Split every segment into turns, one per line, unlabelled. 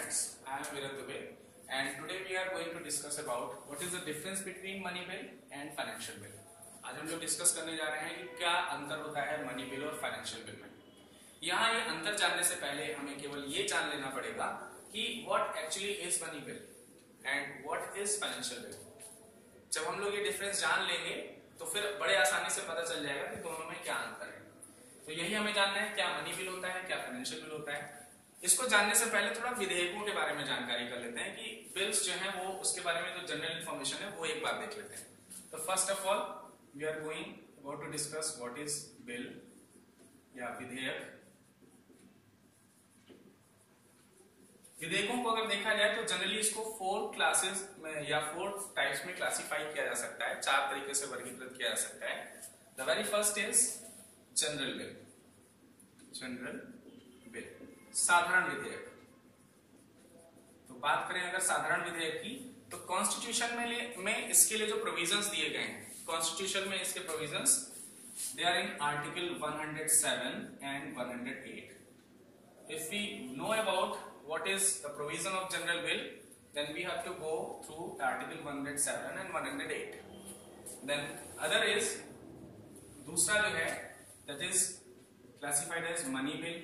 friends, I am Virat Dubey and today we are going to discuss about what is the difference between money bill and financial bill. आज हम लोग discuss करने जा रहे हैं कि क्या अंतर होता है मनी बिल और फाइनेंशियल बिल में। यहाँ ये अंतर जानने से पहले हमें केवल ये जान लेना पड़ेगा कि what actually is money bill and what is financial bill। जब हम लोग ये डिफरेंस जान लेंगे तो फिर बड़े आसानी से पता चल जाएगा कि दोनों में क्या अंतर है। तो यही हमें जानना है, क्या मनी बिल होता है, क्या फाइनेंशियल बिल होता है। इसको जानने से पहले थोड़ा विधेयकों के बारे में जानकारी कर लेते हैं कि बिल्स जो है वो उसके बारे में जो जनरल इंफॉर्मेशन है वो एक बार देख लेते हैं। तो first of all we are going about to discuss what is bill या विधेयक। विधेयकों को अगर देखा जाए तो जनरली इसको 4 क्लासेस में या 4 टाइप्स में क्लासिफाई किया जा सकता है, 4 तरीके से वर्गीकृत किया जा सकता है। The very first is general bill, general bill, साधारण विधेयक। तो बात करें अगर साधारण विधेयक की तो कॉन्स्टिट्यूशन में इसके लिए जो प्रोविजंस दिए गए हैं, कॉन्स्टिट्यूशन में इसके provisions they are in article 107 and 108। If we know about what is the provision of general bill, then we have to go through article 107 and 108। then other is दूसरा जो है that is classified as money bill,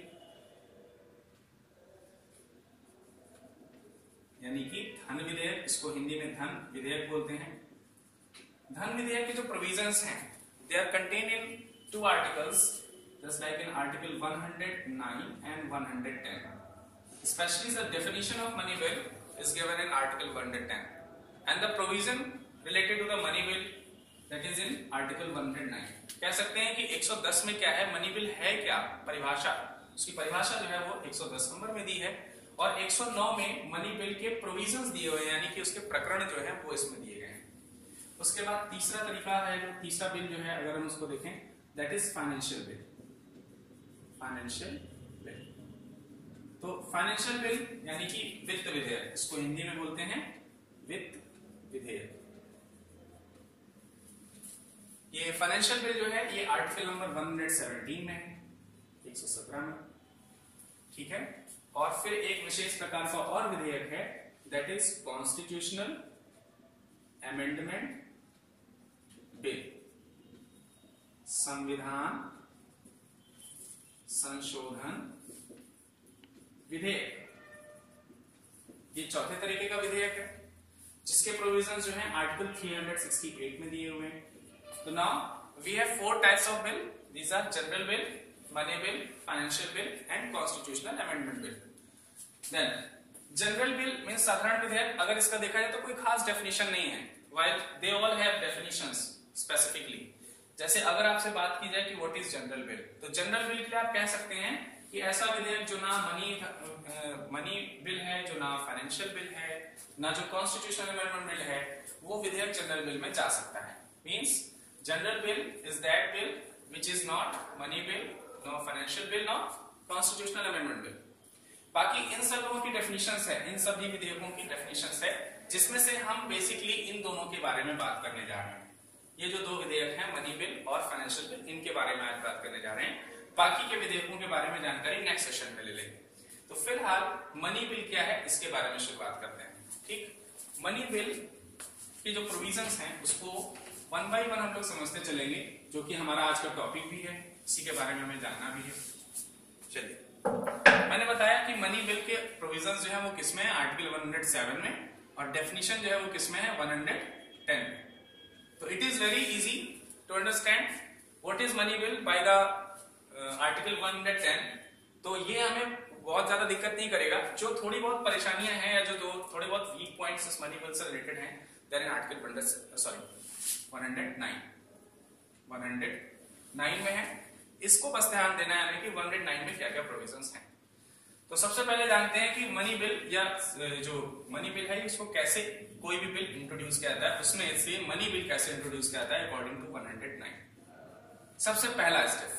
यानी कि धन विधेयक, इसको हिंदी में धन विधेयक बोलते हैं। धन विधेयक के जो प्रोविजंस हैं they are contained in 2 articles just like in article 109 and 110। Especially the definition of money bill is given in article 110 and the provision related to the money bill that is in article 109। कह सकते हैं कि 110 में क्या है, money bill है क्या, परिभाषा, उसकी परिभाषा जो है वो 110 नंबर में दी है और 109 में मनी बिल के प्रोविजंस दिए हुए हैं, यानी कि उसके प्रकरण जो है वो इसमें दिए गए हैं। उसके बाद तीसरा तरीका है, जो तीसरा बिल जो है अगर हम उसको देखें that is financial bill, financial bill. तो फाइनेंशियल बिल यानी कि वित्त विधेयक, इसको हिंदी में बोलते हैं वित्त विधेयक। ये फाइनेंशियल बिल जो है ये आर्टिकल नंबर 117 में है, 117 में, ठीक है। और फिर एक विशेष प्रकार का और विधेयक है that is constitutional amendment bill, संविधान संशोधन विधेयक। ये चौथे तरीके का विधेयक है जिसके प्रोविजंस जो हैं आर्टिकल 368 में दिए हुए हैं। तो now we have 4 types of bill, these are general bill, money bill, financial bill and constitutional amendment bill. Then general bill means साधारण विधेयक। अगर इसका देखा जाए तो कोई खास डेफिनेशन नहीं है, while they all have definitions specifically. जैसे अगर आपसे बात की जाए कि व्हाट इज जनरल बिल, तो जनरल बिल के लिए आप कह सकते हैं कि ऐसा विधेयक जो ना मनी बिल है, जो ना फाइनेंशियल बिल है, ना जो कॉन्स्टिट्यूशनल अमेंडमेंट बिल है, वो विधेयक जनरल बिल में जा सकता है। Means general bill is that bill which is not money bill, no financial bill, no constitutional amendment bill. बाकी इन सबों की डेफिनेशंस है, इन सभी विधेयकों की डेफिनेशंस है, जिसमें से हम बेसिकली इन दोनों के बारे में बात करने जा रहे हैं। ये जो 2 विधेयक हैं मनी बिल और फाइनेंशियल बिल, इनके बारे में आज बात करने जा रहे हैं। बाकी के विधेयकों के बारे में जानकारी नेक्स्ट सेशन में ले लेंगे। तो फिलहाल मनी बिल क्या है इसके बारे में शुरुआत करते हैं। ठीक, मनी बिल के जो प्रोविजंस हैं उसको 1 बाय 1 हम लोग समझते चलेंगे, जो कि हमारा आज का टॉपिक भी है, इसी के बारे में हमें जानना भी है। चलिए, मैंने बताया कि मनी बिल के प्रोविजंस जो है वो किसमें है, आर्टिकल 107 में, और डेफिनेशन जो है वो किसमें है, 110 में। तो it is very easy to understand what is money bill by the article 110। तो ये हमें बहुत ज्यादा दिक्कत नहीं करेगा। जो थोड़ी बहुत परेशानियां हैं या जो थोड़े बहुत वीक पॉइंट्स इस मनी बिल से रिलेटेड हैं, देयर इन आर्टिकल 109 में है। इसको बस ध्यान देना है हमें कि 109 में क्या क्या प्रोविजंस हैं। तो सबसे पहले जानते हैं कि मनी बिल या जो मनी बिल है इसको कैसे कोई भी बिल इंट्रोड्यूस किया जाता है, उसमें इसलिए मनी बिल कैसे इंट्रोड्यूस किया जाता है अकॉर्डिंग टू 109। सबसे पहला step,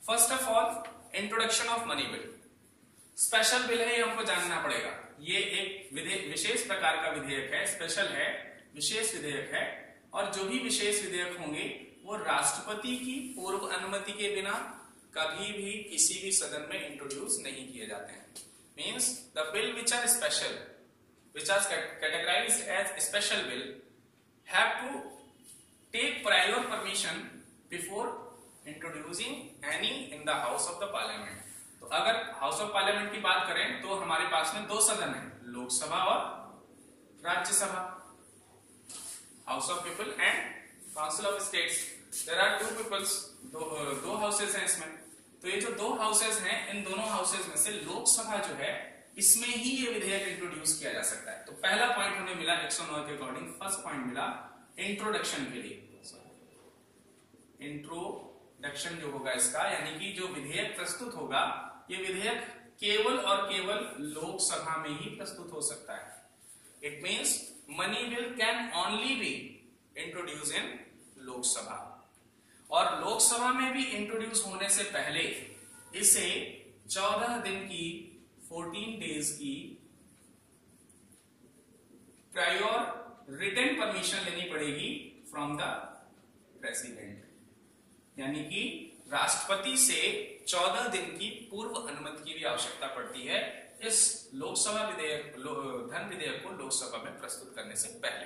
first of all introduction of money bill. Special bill है, ये हमको जानना पड़ेगा। ये एक विशेष प्रकार का विधेयक है, स्पेशल है, विशेष विधेयक है, और जो भी विशेष विधेयक होंगे वो राष्ट्रपति की पूर्व अनुमति के बिना कभी भी किसी भी सदन में इंट्रोड्यूस नहीं किए जाते हैं। means the bill which are special, which are categorized as special bill, have to take prior permission before introducing any in the House of the Parliament. तो अगर हाउस ऑफ पार्लियामेंट की बात करें तो हमारे पास में दो सदन है, लोकसभा और Rajya Sabha, house of people and council of states. There are two peoples, दो हाउसेस हैं इसमें. तो ये जो दो हाउसेस हैं, इन दोनों हाउसेस में से लोकसभा जो है इसमें ही ये विधेयक इंट्रोड्यूस किया जा सकता है. तो पहला पॉइंट हमें मिला 109 के अकॉर्डिंग. फर्स्ट पॉइंट मिला इंट्रोडक्शन के लिए. इंट्रोडक्शन जो होगा इसका, यानी कि जो विधेयक प्रस्तुत होगा, ये विधेयक केवल और केवल लोकसभा में ही प्रस्तुत हो सकता है. It means money bill can only be introduce इन लोकसभा. और लोकसभा में भी इंट्रोड्यूस होने से पहले इसे 14 दिन की 14 डेज की प्रायर रिटन परमिशन लेनी पड़ेगी फ्रॉम द प्रेसिडेंट. यानी कि राष्ट्रपति से 14 दिन की पूर्व अनुमति की भी आवश्यकता पड़ती है इस लोकसभा विधेयक, धन विधेयक को लोकसभा में प्रस्तुत करने से पहले.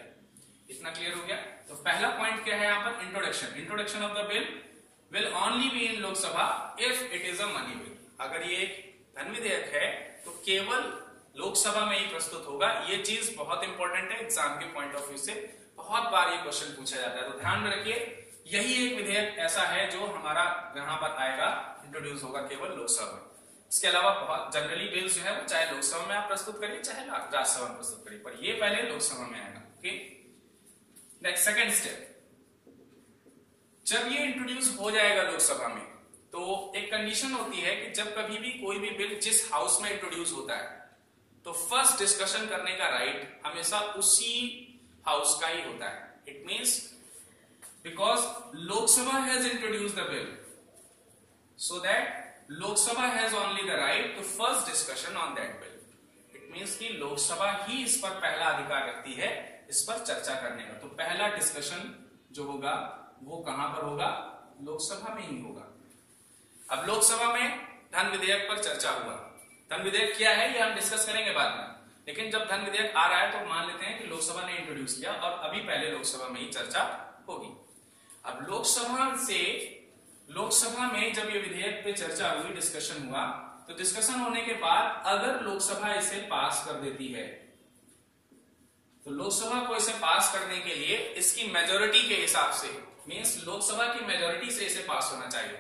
इतना क्लियर हो गया. तो पहला पॉइंट क्या है यहाँ पर, introduction. Introduction of the bill will only be in Lok Sabha if it is a money bill. अगर ये एक धन विधेयक है तो केवल लोकसभा में ही प्रस्तुत होगा. ये चीज बहुत इंपॉर्टेंट है, एग्जाम के पॉइंट ऑफ व्यू से बहुत बार ये क्वेश्चन पूछा जाता है. तो ध्यान में रखिए, यही एक विधेयक ऐसा है जो हमारा यहां पर आएगा, इंट्रोड्यूस होगा केवल लोकसभा में. इसके अलावा बहुत जनरली बिल्स जो है वो चाहे लोकसभा में आप प्रस्तुत करिए चाहे राज्यसभा में प्रस्तुत करिए, पर ये पहले लोकसभा में आएगा. Okay, next second step. जब ये इंट्रोड्यूस हो जाएगा लोकसभा में तो एक कंडीशन होती है कि जब कभी भी कोई भी बिल जिस हाउस में इंट्रोड्यूस होता है तो फर्स्ट डिस्कशन करने का राइट हमेशा उसी हाउस का ही होता है. It means because Lok Sabha has introduced the bill, so that Lok Sabha has only the right to first discussion on that bill. It means कि लोक सभा ही इस पर पहला अधिकार रखती है इस पर चर्चा करने का. तो पहला डिस्कशन जो होगा वो कहां पर होगा, लोकसभा में ही होगा. अब लोकसभा में धन विधेयक पर चर्चा हुआ. धन विधेयक क्या है ये हम डिस्कस करेंगे बाद में, लेकिन जब धन विधेयक आ रहा है तो मान लेते हैं कि लोकसभा ने इंट्रोड्यूस किया और अभी पहले लोकसभा में ही चर्चा होगी. अब लोकसभा में जब ये विधेयक पे चर्चा हुई, डिस्कशन हुआ, तो डिस्कशन होने के बाद अगर लोकसभा इसे पास कर देती है तो लोकसभा को इसे पास करने के लिए इसकी मेजोरिटी के हिसाब से, मींस लोकसभा की मेजोरिटी से इसे पास होना चाहिए.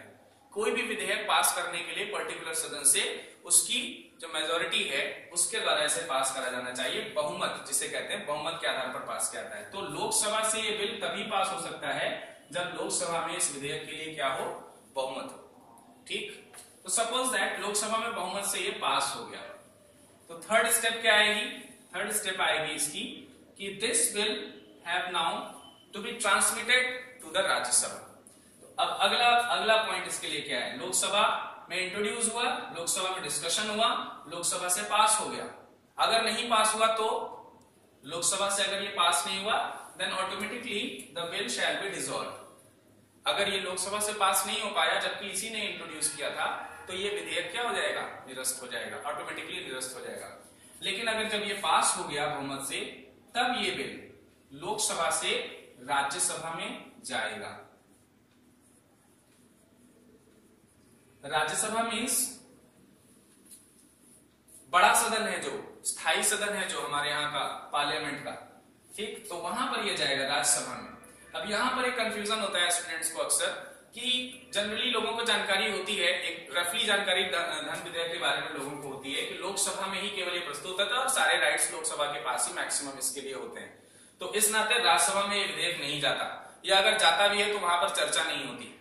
कोई भी विधेयक पास करने के लिए पर्टिकुलर सदन से उसकी जो मेजोरिटी है उसके द्वारा इसे पास करा जाना चाहिए. बहुमत जिसे कहते हैं, बहुमत के आधार पर पास किया जाता है. तो लोकसभा से ये बिल तभी पास हो सकता है जब लोकसभा में इस विधेयक के लिए क्या हो, बहुमत हो. ठीक, तो सपोज दैट लोकसभा में बहुमत से ये पास हो गया तो थर्ड स्टेप क्या आएगी, थर्ड स्टेप आएगी इसकी कि this will have now to be transmitted to the Rajya Sabha. तो अब अगला पॉइंट इसके लिए क्या है, लोकसभा में इंट्रोड्यूस हुआ, लोकसभा में डिस्कशन हुआ, लोकसभा से पास हो गया. अगर नहीं पास हुआ तो लोकसभा से अगर ये पास नहीं हुआ then automatically the bill shall be dissolved. अगर ये लोकसभा से पास नहीं हो पाया जबकि इसी ने इंट्रोड्यूस किया था तो ये विधेयक क्या हो जाएगा, निरस्त हो जाएगा, ऑटोमेटिकली निरस्त हो जाएगा. लेकिन अगर जब ये पास हो गया बहुमत से तब ये बिल लोकसभा से राज्यसभा में जाएगा. राज्यसभा मीन्स बड़ा सदन है, जो स्थायी सदन है जो हमारे यहाँ का पार्लियामेंट का. ठीक, तो वहां पर ये जाएगा राज्यसभा में. अब यहां पर एक कंफ्यूजन होता है स्टूडेंट्स को अक्सर कि जनरली लोगों को जानकारी होती है, एक रफली जानकारी धन विधेयक के बारे में लोगों को होती है कि लोकसभा में ही केवल ये प्रस्तुत होता है और सारे राइट्स लोकसभा के पास ही मैक्सिमम इसके लिए होते हैं. तो इस नाते राज्यसभा में ये विधेयक नहीं जाता, या अगर जाता भी है तो वहां पर चर्चा नहीं होती.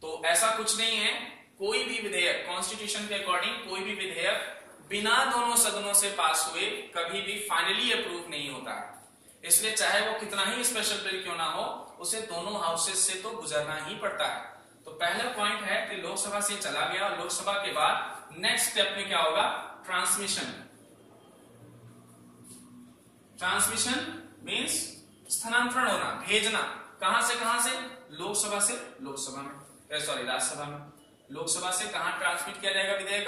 तो ऐसा कुछ नहीं है. कोई भी विधेयक कॉन्स्टिट्यूशन के अकॉर्डिंग कोई भी विधेयक बिना दोनों सदनों से पास हुए कभी भी फाइनली अप्रूव नहीं होता. इसलिए चाहे वो कितना ही स्पेशल बिल क्यों ना हो उसे दोनों हाउसेस से तो गुजरना ही पड़ता है. तो पहला पॉइंट है कि लोकसभा से चला गया और लोकसभा के बाद नेक्स्ट स्टेप में क्या होगा, ट्रांसमिशन. ट्रांसमिशन मींस स्थानांतरण होना, भेजना. कहां से, लोकसभा से लोकसभा में, सॉरी राज्यसभा में. लोकसभा से कहां ट्रांसमिट किया जाएगा विधेयक,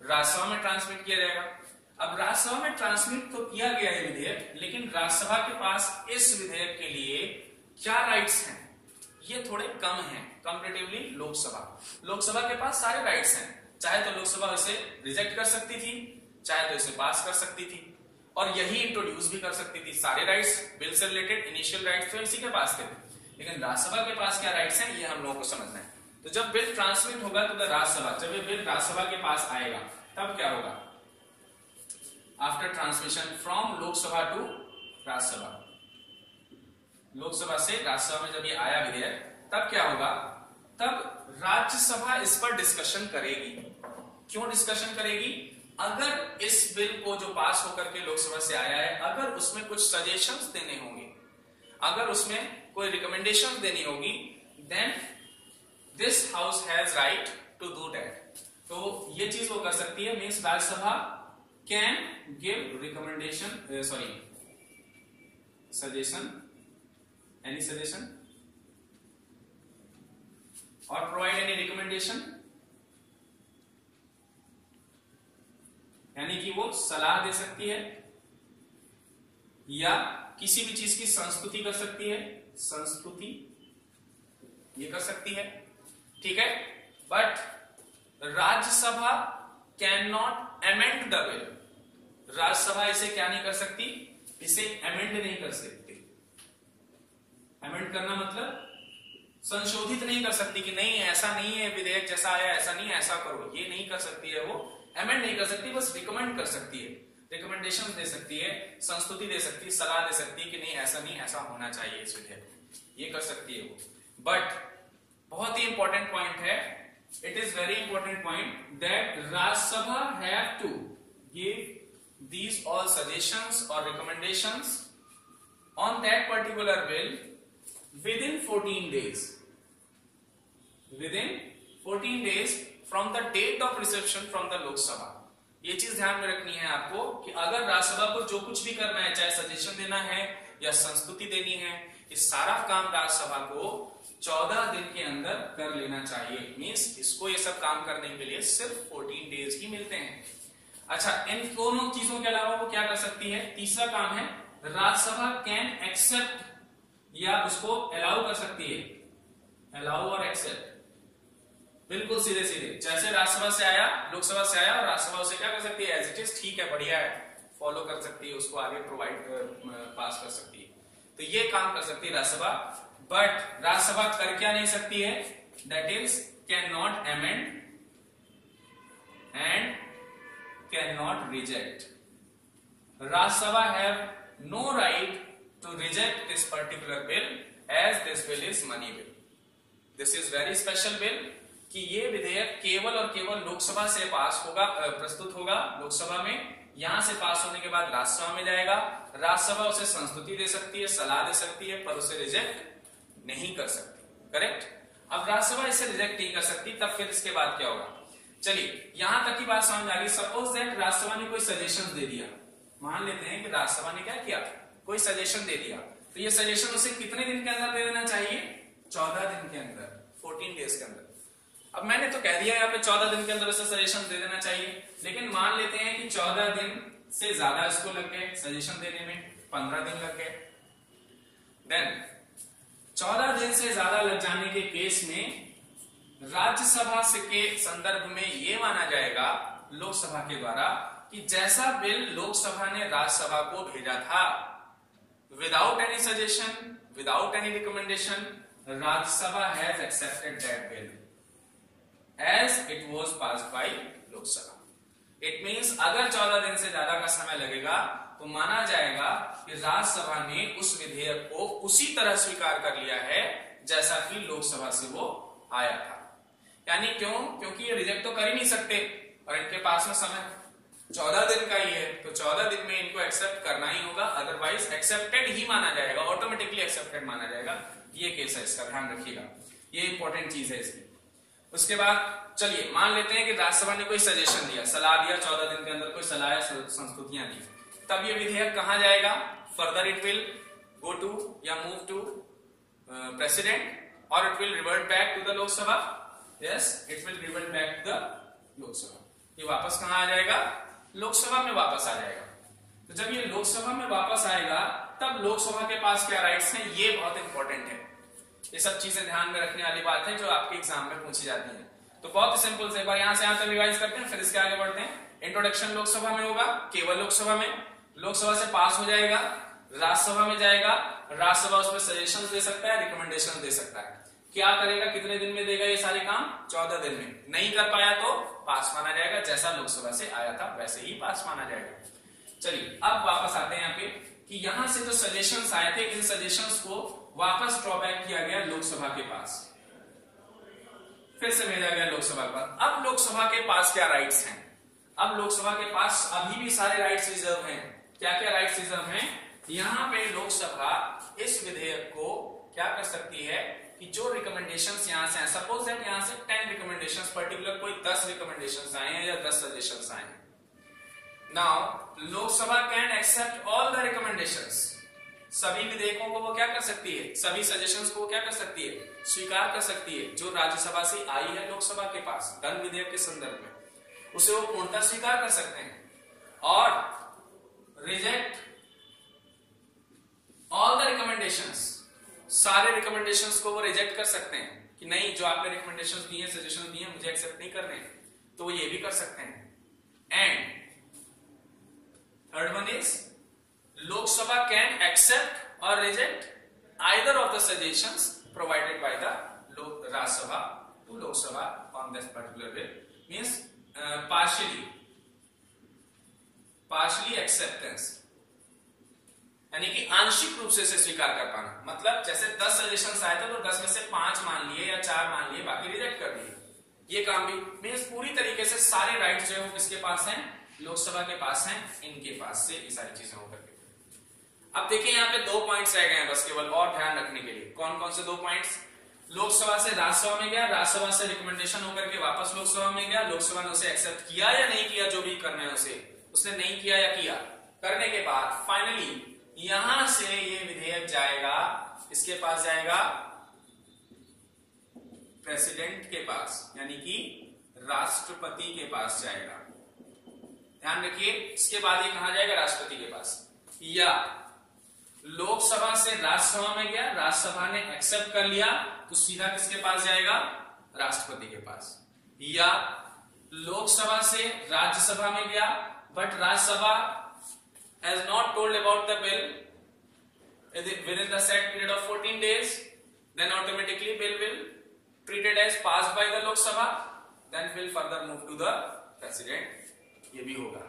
राज्यसभा में ट्रांसमिट किया जाएगा। अब राज्यसभा में ट्रांसमिट तो किया गया है विधेयक, लेकिन राज्यसभा के पास इस विधेयक के लिए क्या राइट्स हैं, ये थोड़े कम हैं कंपैरेटिवली लोकसभा। लोकसभा के पास सारे राइट्स हैं, चाहे तो लोकसभा इसे रिजेक्ट कर सकती थी, चाहे तो इसे पास कर सकती थी, और यही इंट्रोड्यूस भी कर सकती थी। सारे राइट्स बिल से रिलेटेड इनिशियल राइट्स तो इसी के पास थे, लेकिन राज्यसभा के पास क्या राइट्स हैं ये हम लोगों को समझना है। तो जब बिल ट्रांसमिट होगा तो राज्यसभा, जब ये बिल राज्यसभा के पास आएगा तब क्या होगा, after transmission from Lok Sabha to Rajya Sabha, Lok Sabha से राज्यसभा में जब ये आया विधेयक तब क्या होगा, तब राज्यसभा इस पर डिस्कशन करेगी। क्यों डिस्कशन करेगी, अगर इस बिल को जो पास होकर के लोकसभा से आया है, अगर उसमें कुछ सजेशंस देने होंगे, अगर उसमें कोई रिकमेंडेशन देनी होगी, then this house has right to do that. तो ये चीज वो कर सकती है, means Rajya Sabha can give recommendation, suggestion, any suggestion और प्रोवाइड एनी रिकमेंडेशन, यानी कि वो सलाह दे सकती है या किसी भी चीज की संस्तुति कर सकती है, संस्तुति ये कर सकती है, ठीक है। But Rajya Sabha can not amend the bill, Rajya Sabha इसे क्या नहीं कर सकती, इसे अमेंड नहीं कर सकती। अमेंड करना मतलब संशोधित नहीं कर सकती कि नहीं ऐसा नहीं है, विधेयक जैसा आया ऐसा नहीं है, ऐसा करो, ये नहीं कर सकती है वो। अमेंड नहीं कर सकती, बस रिकमेंड कर सकती है, रिकमेंडेशन दे सकती है, संस्तुति दे सकती है, सलाह दे सकती है कि नहीं ऐसा नहीं, ऐसा होना चाहिए इस विधेयक, ये कर सकती है वो। बट बहुत ही इंपॉर्टेंट पॉइंट है, it is very important point that Rajya Sabha have to give these all suggestions और recommendations on that particular bill within 14 days, within 14 days from the date of reception from the Lok Sabha। ये चीज ध्यान में रखनी है आपको कि अगर राज्यसभा को जो कुछ भी करना है, चाहे सजेशन देना है या संस्तुति देनी है, ये सारा काम राज्यसभा को 14 दिन के अंदर कर लेना चाहिए। मींस इसको ये सब काम करने के लिए सिर्फ 14 डेज ही मिलते हैं। अच्छा, इन दोनों चीजों के अलावा वो क्या कर सकती है, तीसरा काम है राज्यसभा कैन एक्सेप्ट या उसको अलाउ कर सकती है, अलाउ और एक्सेप्ट, बिल्कुल सीधे सीधे, जैसे राज्यसभा से आया, लोकसभा से आया और राज्यसभा उसे क्या कर सकती है, एज इट इज, ठीक है, बढ़िया है, फॉलो कर सकती है, उसको आगे प्रोवाइड पास कर सकती है। तो ये काम कर सकती है राज्यसभा। बट राज्यसभा कर क्या नहीं सकती है, that is can not amend and can not reject. Rajya Sabha have no right to reject this particular bill as this bill is money bill। This is very special bill कि ये विधेयक केवल और केवल लोकसभा से पास होगा, प्रस्तुत होगा लोकसभा में, यहां से पास होने के बाद राज्यसभा में जाएगा, राज्यसभा उसे संस्तुति दे सकती है, सलाह दे सकती है, पर उसे रिजेक्ट नहीं कर सकती। करेक्ट। अब राज्यसभा इसे रिजेक्ट नहीं कर सकती, तब फिर इसके बाद क्या होगा, चलिए यहां तक की बात समझ आ गई। सपोज दैट राज्यसभा ने कोई सजेशन दे दिया, मान लेते हैं कि राज्यसभा ने क्या किया, कोई सजेशन दे दिया, तो ये सजेशन उसे कितने दिन के अंदर दे देना चाहिए, 14 दिन के अंदर, 14 डेज के अंदर। अब मैंने तो कह दिया यहाँ पे 14 दिन के अंदर उसे सजेशन दे देना चाहिए, लेकिन मान लेते हैं कि 14 दिन से ज्यादा इसको लग गए सजेशन देने में, 15 दिन लग गए, देन 14 दिन से ज्यादा लग जाने के केस में राज्यसभा से के संदर्भ में यह माना जाएगा लोकसभा के द्वारा कि जैसा बिल लोकसभा ने राज्यसभा को भेजा था, without any suggestion, without any recommendation, Rajya Sabha has accepted that bill as it was passed by Lok Sabha। It means अगर 14 दिन से ज्यादा का समय लगेगा तो माना जाएगा कि राज्यसभा ने उस विधेयक को उसी तरह स्वीकार कर लिया है जैसा कि लोकसभा से वो आया था। यानी क्यों, क्योंकि ये रिजेक्ट तो कर ही नहीं सकते और इनके पास में समय 14 दिन का ही है, तो 14 दिन में इनको एक्सेप्ट करना ही होगा, अदरवाइज एक्सेप्टेड ही माना जाएगा, ऑटोमेटिकली एक्सेप्टेड माना जाएगा। ये केस है, इसका ध्यान रखिएगा, ये इंपॉर्टेंट चीज है इसकी। उसके बाद चलिए मान लेते हैं कि राज्यसभा ने कोई सजेशन दिया, सलाह दिया, 14 दिन के अंदर कोई सलाह या संस्तुतियां दी, तब ये विधेयक कहां जाएगा, further it will go to या मूव टू प्रेसिडेंट और it will revert back to the Lok Sabha. Yes, it will revert back to the Lok Sabha. ये वापस कहां आ जाएगा? लोकसभा में वापस आ जाएगा। तो जब ये लोकसभा में वापस आएगा तब लोकसभा के पास क्या राइट्स हैं, ये बहुत इंपॉर्टेंट है। ये सब चीजें ध्यान में रखने वाली बात है जो आपके एग्जाम में पूछी जाती है। तो बहुत सिंपल से एक बार यहां से यहां तक रिवाइज करते हैं, फिर इसके आगे बढ़ते हैं। इंट्रोडक्शन लोकसभा में होगा, केवल लोकसभा में, लोकसभा से पास हो जाएगा, राज्यसभा में जाएगा, राज्यसभा उसमें सजेशंस दे सकता है, रिकमेंडेशन दे सकता है। क्या करेगा, कितने दिन में देगा ये सारे काम? 14 दिन में। नहीं कर पाया तो पास माना जाएगा, जैसा लोकसभा से आया था वैसे ही पास माना जाएगा। चलिए अब वापस आते हैं यहाँ पे कि यहां से जो सजेशंस आए थे, इन सजेशंस को वापस ड्रॉबैक किया गया लोकसभा के पास, फिर से भेजा गया लोकसभा के पास। अब लोकसभा के पास क्या राइट्स हैं? अब लोकसभा के पास अभी भी सारे राइट्स रिजर्व हैं। क्या क्या राइट्स रिजर्व हैं? यहां पे लोकसभा इस विधेयक को क्या कर सकती है कि जो रिकमेंडेशंस यहां से, सपोज दैट यहां से 10 रिकमेंडेशंस, पर्टिकुलर कोई 10 रिकमेंडेशंस आए हैं या 10 सजेशंस आए हैं। Now Lok Sabha can accept all the recommendations. सभी विधेयकों को वो क्या कर सकती है, सभी सजेशंस को वो क्या कर सकती है, स्वीकार कर सकती है। जो राज्यसभा से आई है लोकसभा के पास धन विधेयक के संदर्भ में, उसे वो पूर्णतः स्वीकार कर सकते हैं और रिजेक्ट ऑल द रिकमेंडेशंस, सारे रिकमेंडेशंस को वो रिजेक्ट कर सकते हैं कि नहीं, जो आपने रिकमेंडेशंस दी है, सजेशन दिए, मुझे एक्सेप्ट नहीं करने, तो वो ये भी कर सकते हैं। And third one is Lok Sabha can accept or reject either of the suggestions provided by the Rajya Sabha to Lok Sabha on this particular bill, means partially acceptance, यानी कि आंशिक रूप से इसे स्वीकार कर पाना। मतलब जैसे 10 सजेशंस आए थे तो 10 में से 5 मान लिए या 4 मान लिए, बाकी रिजेक्ट कर दिए। ये काम भी मींस पूरी तरीके से सारे राइट्स जो है वो किसके पास हैं, लोकसभा के पास हैं, इनके पास से ये सारी चीजें होकर के। अब देखिए यहाँ पे 2 पॉइंट्स रह गए हैं बस केवल और ध्यान रखने के लिए। कौन कौन से 2 पॉइंट्स? लोकसभा से राज्यसभा में गया, राज्यसभा से रिकमेंडेशन होकर के वापस लोकसभा में गया, लोकसभा ने उसे एक्सेप्ट किया या नहीं किया, जो भी करना है उसे, उसने नहीं किया या किया, करने के बाद फाइनली यहां से ये विधेयक जाएगा, इसके पास जाएगा, प्रेसिडेंट के पास, यानी कि राष्ट्रपति के पास जाएगा। ध्यान रखिए, इसके बाद ये कहां जाएगा, राष्ट्रपति के पास। या लोकसभा से राज्यसभा में गया, राज्यसभा ने एक्सेप्ट कर लिया, तो सीधा किसके पास जाएगा, राष्ट्रपति के पास। या लोकसभा से राज्यसभा में गया, but Rajya Sabha has not told about the bill within the set period of 14 days, then automatically bill will treated as passed by the Lok Sabha, then will further move to the president. ये भी होगा।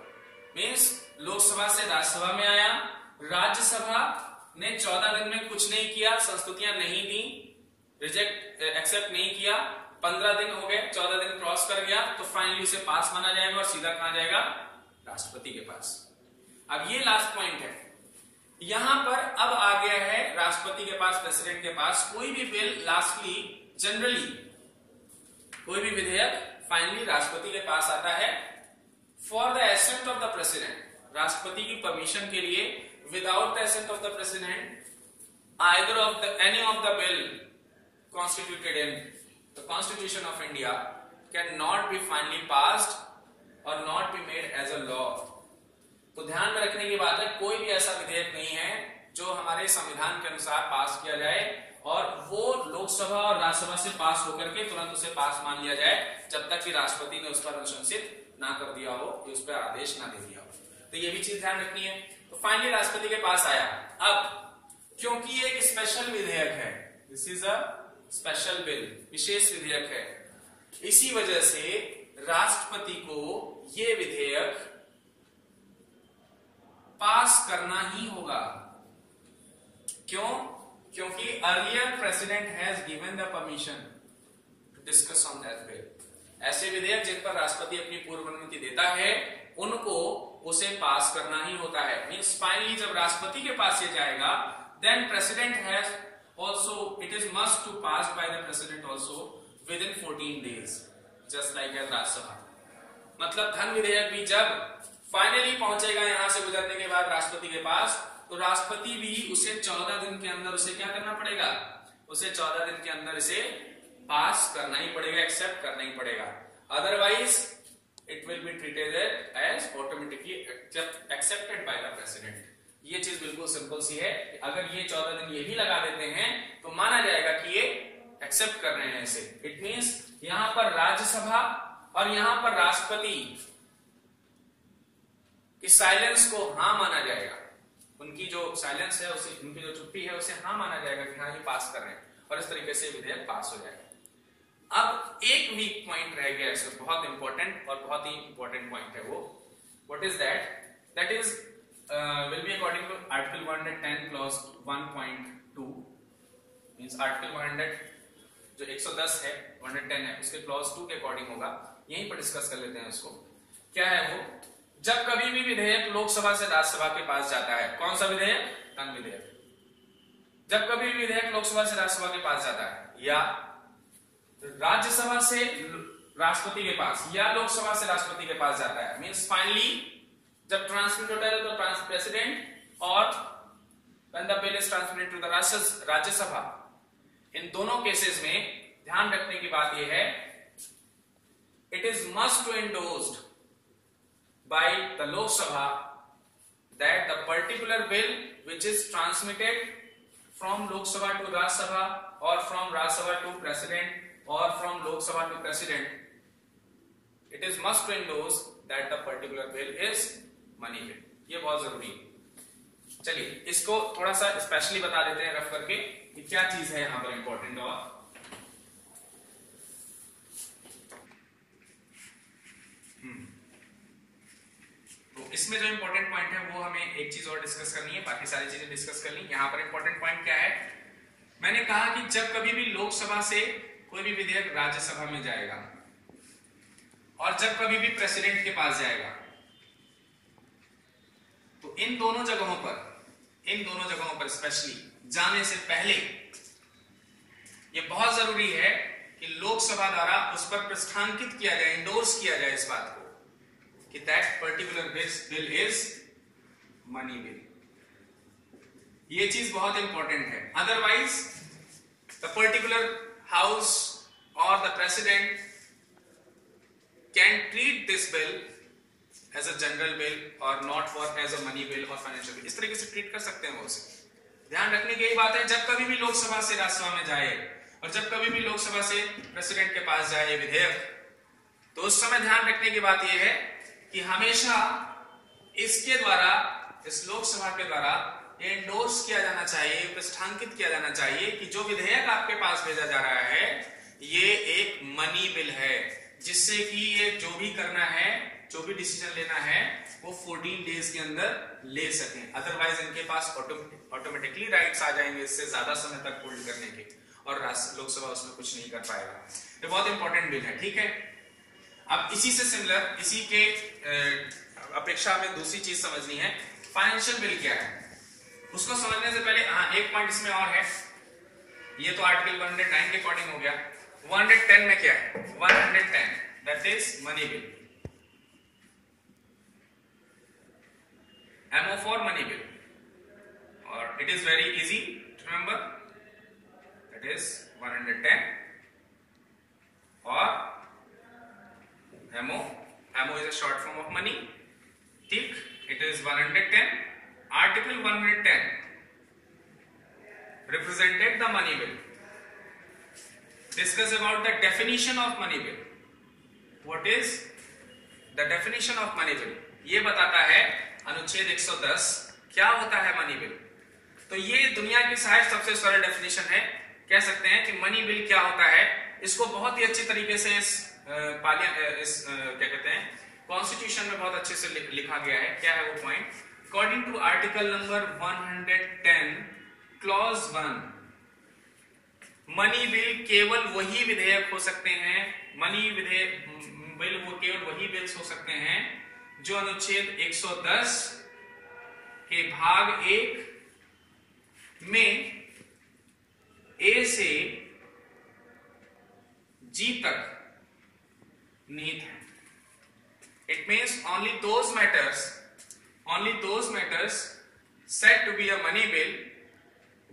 Means Lok Sabha से राज्यसभा में आया, राज्यसभा ने 14 दिन में कुछ नहीं किया, संस्तुतियां नहीं दी, रिजेक्ट एक्सेप्ट नहीं किया, 15 दिन हो गए, 14 दिन क्रॉस कर गया, तो फाइनली उसे पास माना जाएगा और सीधा कहां जाएगा, राष्ट्रपति के पास। अब ये लास्ट पॉइंट है, यहां पर अब आ गया है राष्ट्रपति के पास, प्रेसिडेंट के पास। कोई भी बिल लास्टली, जनरली कोई भी विधेयक फाइनली राष्ट्रपति के पास आता है for the ascent of the president, राष्ट्रपति की परमिशन के लिए। Without the ascent of the president, either of the any of the bill constituted in the Constitution of India cannot be finally passed or not be made as a law। तो ध्यान में रखने की बात है, कोई भी ऐसा विधेयक नहीं है जो हमारे संविधान के अनुसार पास किया जाए और वो लोकसभा और राज्यसभा से पास होकर के तुरंत उसे पास मान लिया जाए, जब तक कि राष्ट्रपति ने उस पर अनुशंसित ना कर दिया हो, उस पर आदेश ना दे दिया हो। तो ये भी चीज ध्यान रखनी है। तो फाइनली राष्ट्रपति के पास आया। अब क्योंकि ये एक स्पेशल विधेयक है, this is a special bill, विशेष विधेयक है, इसी वजह से राष्ट्रपति को ये विधेयक पास करना ही होगा। क्यों? क्योंकि earlier president has given the permission to discuss on that bill. ऐसे विधेयक जिन पर राष्ट्रपति अपनी पूर्व अनुमति देता है, उनको उसे पास करना ही होता है। मींस फाइनली जब राष्ट्रपति के पास ये जाएगा, then president has also it is must to pass by the president also within 14 days, just like as Rajya Sabha. मतलब धन विधेयक भी जब फाइनली पहुंचेगा यहां से गुजरने के बाद राष्ट्रपति के पास, तो राष्ट्रपति भी उसे 14 दिन के अंदर उसे क्या करना पड़ेगा, उसे 14 दिन के अंदर इसे पास करना ही पड़ेगा, एक्सेप्ट करना ही पड़ेगा। Otherwise it will be treated as automatically accepted by the president. ये चीज बिल्कुल सिंपल सी है। अगर ये 14 दिन ये भी लगा देते हैं तो माना जाएगा कि ये एक्सेप्ट कर रहे हैं इसे। इट मींस यहां पर राज्यसभा और यहां पर राष्ट्रपति कि साइलेंस को हाँ माना जाएगा, उनकी जो साइलेंस है उसे, उनकी जो चुप्पी है उसे हाँ माना जाएगा कि हाँ ये पास कर रहे हैं, और इस तरीके से विधेयक पास हो जाएगा। अब एक वीक पॉइंट रह गया इसमें, बहुत इंपॉर्टेंट और बहुत ही इंपॉर्टेंट पॉइंट है वो। What is that? That is will be according to article 110 clause 1.2 means article 100 जो 110 है 110 है उसके क्लॉज 2 के अकॉर्डिंग होगा। यहीं पर डिस्कस कर लेते हैं उसको। क्या है वो? जब कभी भी विधेयक लोकसभा से राज्यसभा के पास जाता है, कौन सा विधेयक? धन विधेयक। जब कभी भी विधेयक लोकसभा से राज्यसभा के पास जाता है या राज्यसभा से राष्ट्रपति के पास या लोकसभा से राष्ट्रपति के पास जाता है, मींस फाइनली जब ट्रांसमिट होता है तो प्रेसिडेंट और when the bill is transmitted to the Rajya Sabha, इन दोनों केसेस में ध्यान रखने की बात यह है, it is must to endorsed by the Lok Sabha that the particular bill which is transmitted from Lok Sabha to Rajya Sabha or from Rajya Sabha to President or from Lok Sabha to President, it is must to endorse that the particular bill is money bill. ये बहुत जरूरी है। चलिए इसको थोड़ा सा specially बता देते हैं रफ करके कि क्या चीज है यहाँ पर इंपॉर्टेंट। और इसमें जो इंपॉर्टेंट पॉइंट है वो हमें एक चीज और डिस्कस करनी है, बाकी सारी चीजें डिस्कस कर ली। यहां पर इंपॉर्टेंट पॉइंट क्या है? मैंने कहा कि जब कभी भी लोकसभा से कोई भी विधेयक राज्यसभा में जाएगा और जब कभी भी प्रेसिडेंट के पास जाएगा, तो इन दोनों जगहों पर स्पेशली जाने से पहले यह बहुत जरूरी है कि लोकसभा द्वारा उस पर प्रस्थांकित किया जाए, इंडोर्स किया जाए इस बात को कि that particular bill is money bill। ये चीज बहुत इंपॉर्टेंट है। Otherwise the particular house or the president can treat this bill as a general bill or not for as a money bill or financial bill। इस तरीके से treat कर सकते हैं वो उसे। ध्यान रखने की यही बात है, जब कभी भी लोकसभा से राज्यसभा में जाए और जब कभी भी लोकसभा से प्रेसिडेंट के पास जाए ये विधेयक, तो उस समय ध्यान रखने की बात यह है कि हमेशा इसके द्वारा, इस लोकसभा के द्वारा ये एंडोर्स किया जाना चाहिए, प्रस्थांकित किया जाना चाहिए कि जो विधेयक आपके पास भेजा जा रहा है ये एक मनी बिल है, जिससे कि ये जो भी करना है, जो भी डिसीजन लेना है वो 14 डेज के अंदर ले सकें। अदरवाइज इनके पास ऑटोमेटिकली राइट्स आ जाएंगे इससे ज्यादा समय तक होल्ड करने के, और लोकसभा उसमें कुछ नहीं कर पाएगा। ये बहुत इंपॉर्टेंट बिल है, ठीक है। अब इसी से सिमिलर, इसी के अपेक्षा में दूसरी चीज समझनी है, फाइनेंशियल बिल क्या है। उसको समझने से पहले एक पॉइंट इसमें और है। ये तो आर्टिकल 109 के अकॉर्डिंग हो गया। 110 में क्या है? 110 that is money bill, MO for money bill, और it is very easy to remember, that is 110 और MO is a short form of money, ठीक। It is 110, Article 110 represented the money bill. Discuss about the definition of money bill. What is the definition of money bill? ये बताता है अनुच्छेद 110 क्या होता है money bill. तो ये दुनिया की शायद सबसे सरल डेफिनेशन है। कह सकते हैं कि मनी बिल क्या होता है, इसको बहुत ही अच्छी तरीके से क्या कहते हैं कॉन्स्टिट्यूशन में बहुत अच्छे से लिखा गया है। क्या है वो point? According to article number 110 clause 1, money bill केवल वही विधेयक हो सकते हैं, मनी बिल वो केवल वही बिल्स हो सकते हैं जो अनुच्छेद 110 के भाग 1 में ए से जी तक निहित है। It means only those matters said to be a money bill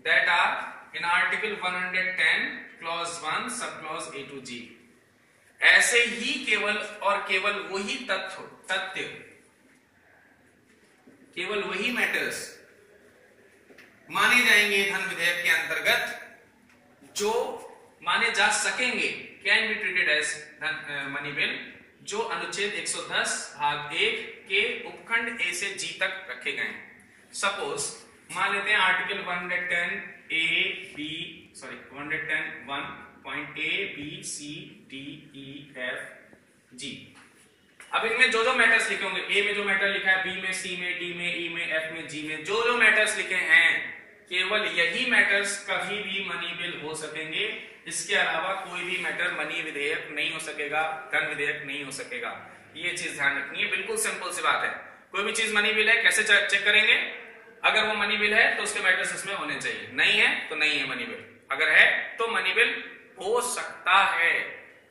that are in Article 110 Clause 1 Subclause A to G, ऐसे ही केवल और केवल वही तथ्य केवल वही मैटर्स माने जाएंगे धन विधेयक के अंतर्गत जो माने जा सकेंगे, can be treated as money bill, जो अनुच्छेद 110 भाग 1 के उपखंड ए से जी तक रखे गए हैं। सपोज मान लेते हैं आर्टिकल 110 1.a.b.c.d.e.f.g। अब इनमें जो जो मैटर्स लिखे होंगे, ए में जो मैटर लिखा है, बी में, सी में, डी में, ई में, एफ में, जी में, जो जो मैटर्स लिखे हैं केवल यही मैटर्स कभी भी मनी बिल हो सकेंगे। इसके अलावा कोई भी मैटर मनी विधेयक नहीं हो सकेगा, धन विधेयक नहीं हो सकेगा। ये चीज ध्यान रखनी है, बिल्कुल सिंपल सी बात है। कोई भी चीज मनी बिल है, कैसे चेक करेंगे? अगर वो मनी बिल है तो उसके मैटर्स इसमें होने चाहिए, नहीं है तो नहीं है मनी बिल, अगर है तो मनी बिल हो सकता है।